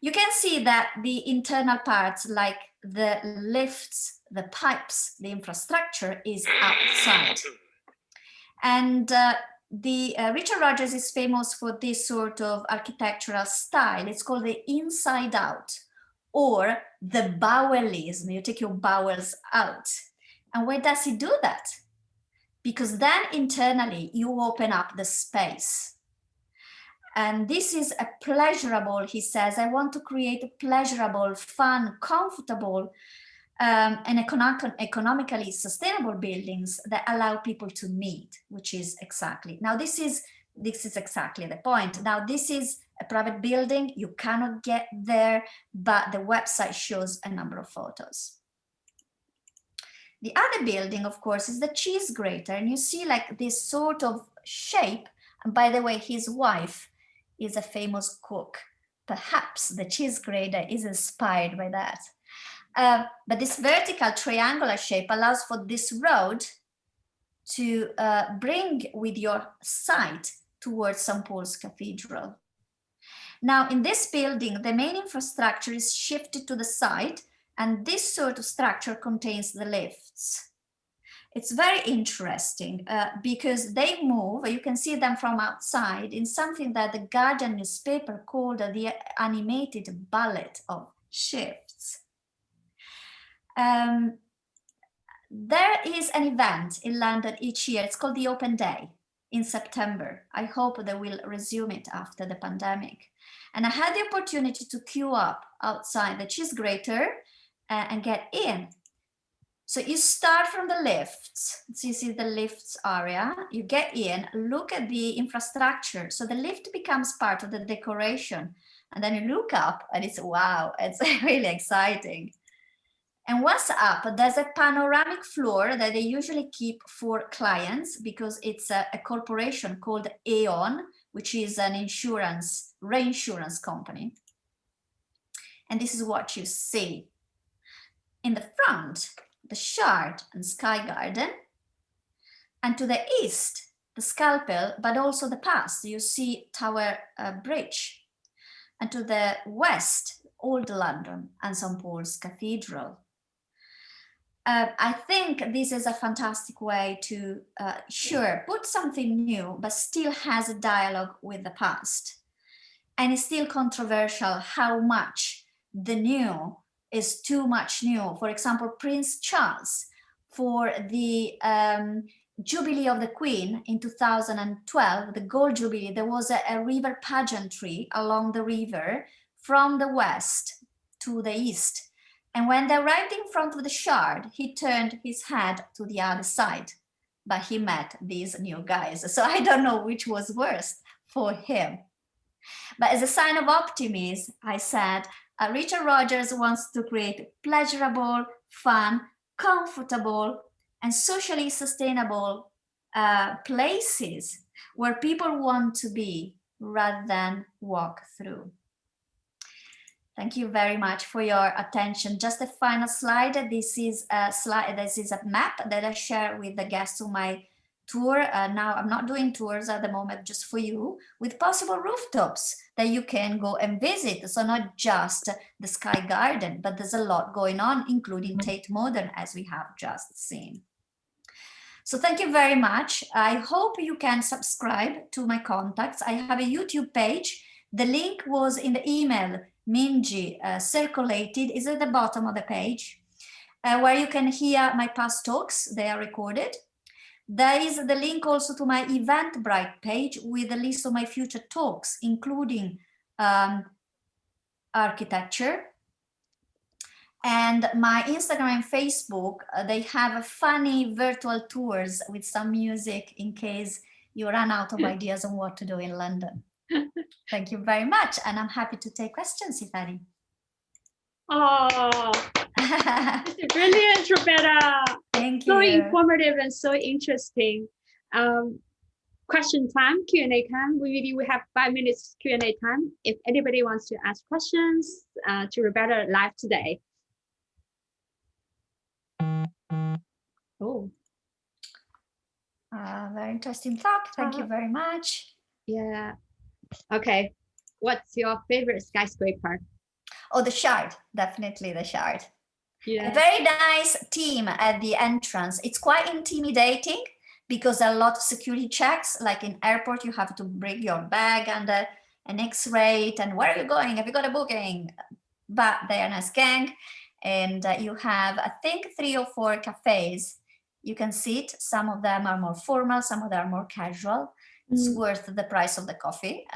You can see that the internal parts, like the lifts, the pipes, the infrastructure is outside. And Richard Rogers is famous for this sort of architectural style. It's called the inside out, or the bowelism. You take your bowels out. And why does he do that? Because then internally you open up the space. And this is a pleasurable, he says, I want to create a pleasurable, fun, comfortable, and economically sustainable buildings that allow people to meet, which is exactly. Now this is exactly the point. Now this is a private building, you cannot get there, but the website shows a number of photos. The other building, of course, is the Cheese Grater, and you see like this sort of shape. And by the way, his wife is a famous cook. Perhaps the Cheese Grater is inspired by that. But this vertical triangular shape allows for this road to bring with your sight towards St. Paul's Cathedral. Now, in this building, the main infrastructure is shifted to the side, And this sort of structure contains the lifts. It's very interesting because they move, you can see them from outside, in something that the Guardian newspaper called the animated ballet of shifts. There is an event in London each year. It's called the Open Day in September. I hope they will resume it after the pandemic. And I had the opportunity to queue up outside the cheese grater and get in. So you start from the lifts. So you see the lifts area, you get in, look at the infrastructure. So the lift becomes part of the decoration. And then you look up and it's, wow, it's really exciting. And once up, there's a panoramic floor that they usually keep for clients because it's a corporation called Aon, which is an reinsurance company. And this is what you see. In the front, the Shard and Sky Garden, and to the east, the Scalpel, but also the past, you see Tower Bridge, and to the west, Old London and St. Paul's Cathedral. I think this is a fantastic way to, sure, put something new, but still has a dialogue with the past. And it's still controversial how much the new is too much new. For example, Prince Charles, for the Jubilee of the Queen in 2012, the Gold Jubilee, there was a river pageantry along the river from the west to the east. And when they arrived in front of the Shard, he turned his head to the other side, but he met these new guys. So I don't know which was worse for him. But as a sign of optimism, I said, Richard Rogers wants to create pleasurable, fun, comfortable, and socially sustainable places where people want to be rather than walk through. Thank you very much for your attention. Just a final slide. This is a slide. This is a map that I share with the guests on my tour. Now I'm not doing tours at the moment, just for you, with possible rooftops that you can go and visit. So not just the Sky Garden, but there's a lot going on, including Tate Modern, as we have just seen. So thank you very much. I hope you can subscribe to my contacts. I have a YouTube page. The link was in the email Minji circulated, is at the bottom of the page, where you can hear my past talks. They are recorded. There is the link also to my Eventbrite page with a list of my future talks, including architecture. And my Instagram and Facebook, they have funny virtual tours with some music in case you run out of ideas on what to do in London. Thank you very much. And I'm happy to take questions, if any. Oh, brilliant, Roberta. Thank you. So informative and so interesting. Question time, Q&A time. We have 5 minutes Q&A time. If anybody wants to ask questions to Roberta live today. Oh. Very interesting talk. Thank you very much. Yeah. Okay. What's your favorite skyscraper? Oh, the Shard. Definitely the Shard. Yeah. A very nice team at the entrance. It's quite intimidating because there are a lot of security checks. Like in airport, you have to bring your bag and an X-ray, and where are you going? Have you got a booking? But they are a nice gang. And you have, I think, 3 or 4 cafes. You can sit. Some of them are more formal, some of them are more casual. It's worth the price of the coffee,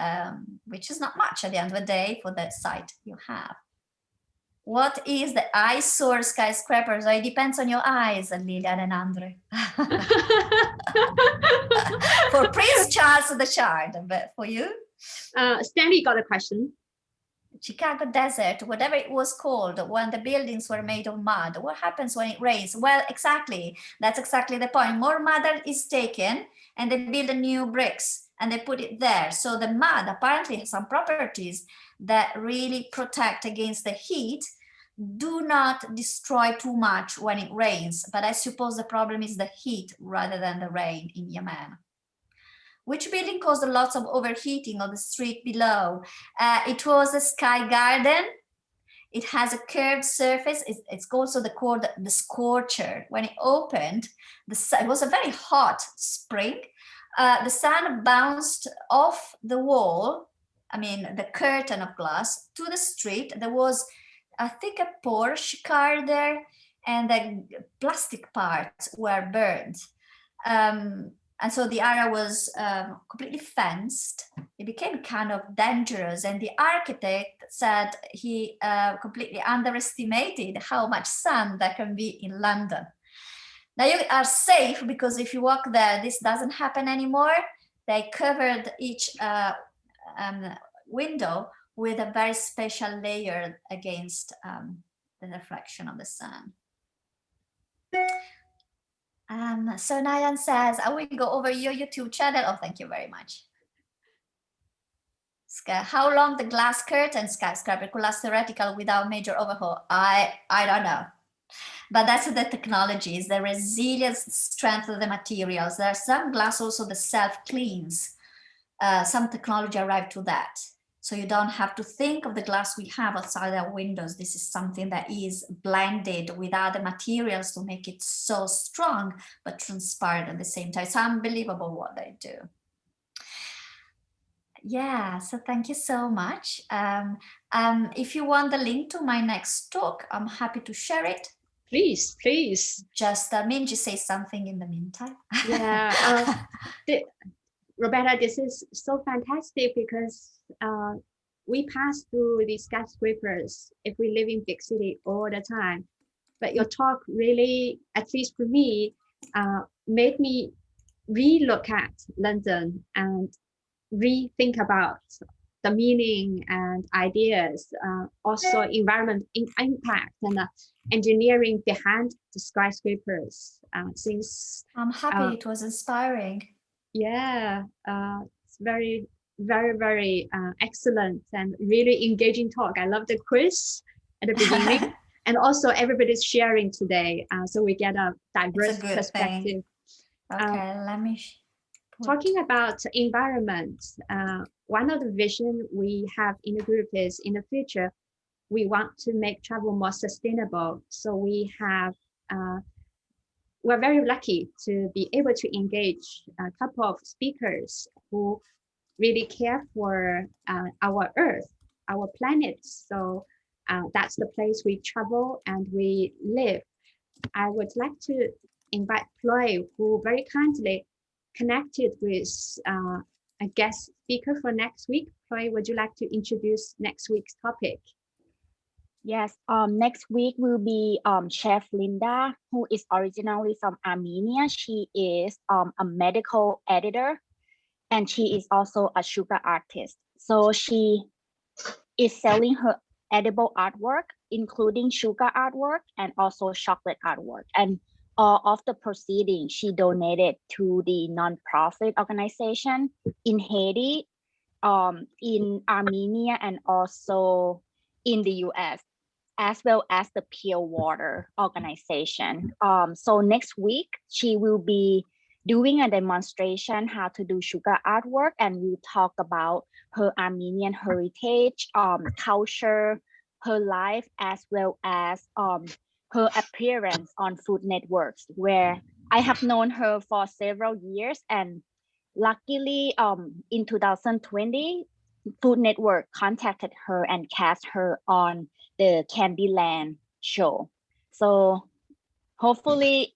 which is not much at the end of the day for the site you have. What is the eyesore skyscraper? So it depends on your eyes, Lilian and Andre. For Prince Charles, the Shard, but for you? Stanley got a question. Chicago Desert, whatever it was called, when the buildings were made of mud, what happens when it rains? Well, exactly. That's exactly the point. More mud is taken and they build a new bricks and they put it there. So the mud apparently has some properties that really protect against the heat, do not destroy too much when it rains. But I suppose the problem is the heat rather than the rain in Yemen. Which building caused lots of overheating on the street below? It was a Sky Garden. It has a curved surface. It's also called the scorcher. When it opened, it was a very hot spring. The sun bounced off the wall, I mean, the curtain of glass, to the street. There was, I think, a Porsche car there, and the plastic parts were burned. And so the area was completely fenced. It became kind of dangerous, and the architect said he completely underestimated how much sun there can be in London. Now you are safe, because if you walk there, this doesn't happen anymore. They covered each window with a very special layer against the reflection of the sun. So Nayan says, I will go over your YouTube channel. Oh, thank you very much. How long the glass curtain skyscraper could last theoretical without major overhaul? I don't know. But that's the technologies, the resilience, strength of the materials. There are some glass also that self-cleans. Some technology arrived to that. So you don't have to think of the glass we have outside our windows. This is something that is blended with other materials to make it so strong, but transparent at the same time. It's unbelievable what they do. Yeah, so thank you so much. If you want the link to my next talk, I'm happy to share it. Please, please. Just Minji say something in the meantime. Yeah, Roberta, this is so fantastic, because we pass through these skyscrapers if we live in big city all the time. But your talk really, at least for me, made me re-look at London and rethink about the meaning and ideas, also environment impact and engineering behind the skyscrapers. Since I'm happy it was inspiring. Yeah, it's very, very, very excellent and really engaging talk. I love the quiz at the beginning, and also everybody's sharing today, so we get a diverse perspective. Okay, let me. Talking about environment, one of the vision we have in the group is, in the future, we want to make travel more sustainable. So we have, we're very lucky to be able to engage a couple of speakers who really care for our Earth, our planet. So that's the place we travel and we live. I would like to invite Lloyd, who very kindly connected with a guest speaker for next week. Lloyd, would you like to introduce next week's topic? Yes, next week will be Chef Linda, who is originally from Armenia. She is a medical editor, and she is also a sugar artist. So she is selling her edible artwork, including sugar artwork and also chocolate artwork. And all of the proceedings she donated to the nonprofit organization in Haiti, in Armenia, and also in the US, as well as the Pure Water organization. So next week, she will be doing a demonstration how to do sugar artwork, and we'll talk about her Armenian heritage, culture, her life, as well as her appearance on Food Networks, where I have known her for several years, and luckily in 2020, Food Network contacted her and cast her on the Candyland show. So hopefully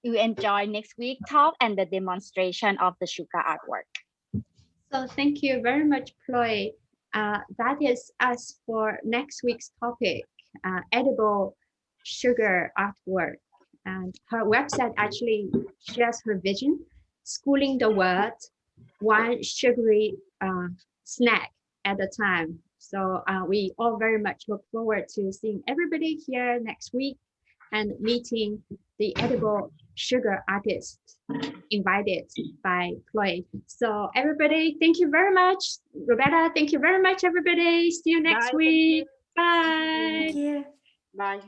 you enjoy next week's talk and the demonstration of the sugar artwork. So thank you very much, Chloe. That is us for next week's topic, edible sugar artwork. And her website actually shares her vision, schooling the world, one sugary snack at a time. So we all very much look forward to seeing everybody here next week and meeting the edible sugar artist invited by Chloe. So everybody, thank you very much. Roberta, thank you very much, everybody. See you next week. Bye. Thank you. Bye.